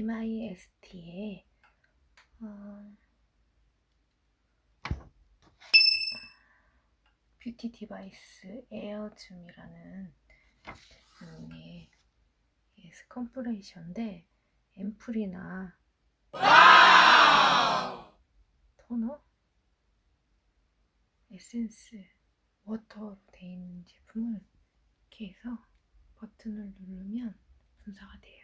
MIST의 뷰티 디바이스 에어줌이라는 제품의 스컴프레이션인데 앰플이나 토너, 에센스, 워터로 되어 있는 제품을 이렇게 해서 버튼을 누르면 분사가 돼요.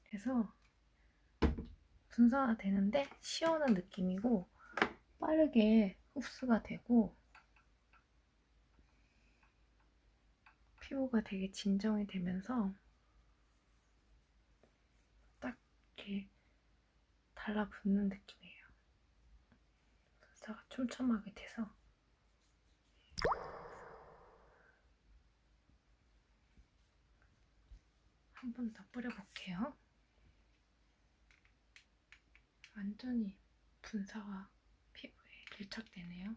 그래서 분사가 되는데 시원한 느낌이고 빠르게 흡수가 되고 피부가 되게 진정이 되면서 딱 이렇게 달라붙는 느낌이에요. 분사가 촘촘하게 돼서 한 번 더 뿌려볼게요. 완전히 분사가 피부에 밀착되네요.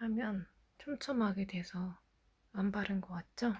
하면 촘촘하게 돼서 안 바른 것 같죠?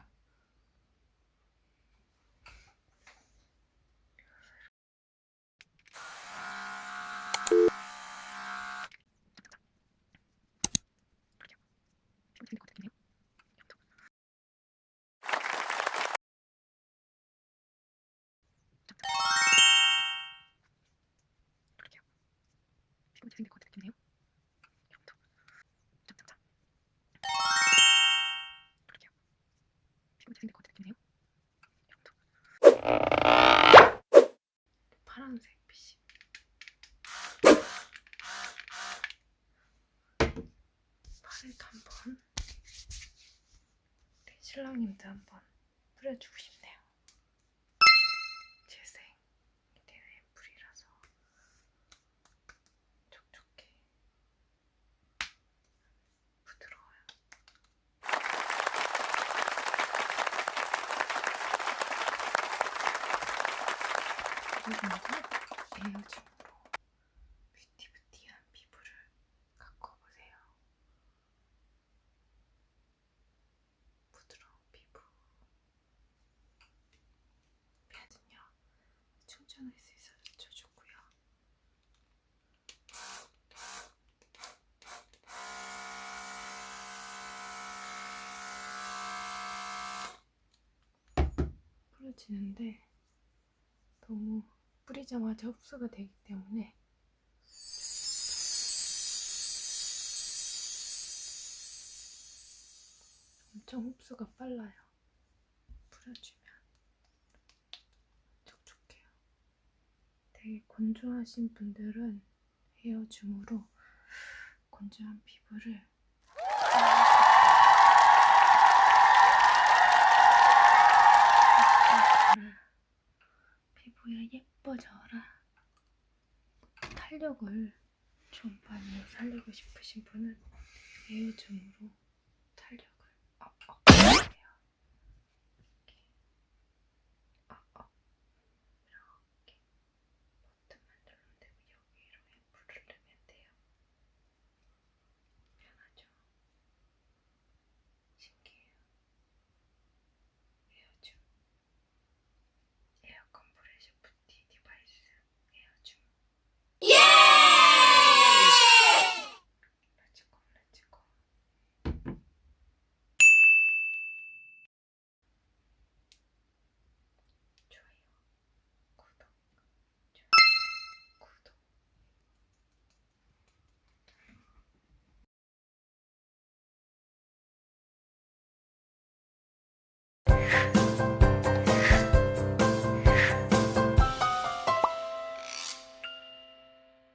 파란색 빛이 팔에도 한번 우리 신랑님도 한번 뿌려주고 싶네요. 재생 되는 앰플이라서 촉촉해 부드러워요. 그리고 이제 에어줌으로 뷰티한 피부를 가꿔보세요. 부드러운 피부 패드는요 충전할 수 있어서 좋고요. 뿌려지는데 너무 뿌리자마자 흡수가 되기 때문에 엄청 흡수가 빨라요. 뿌려주면 촉촉해요. 되게 건조하신 분들은 에어줌으로 건조한 피부를 피부야 예뻐져라. 탄력을 좀 많이 살리고 싶으신 분은 에어줌으로 탄력을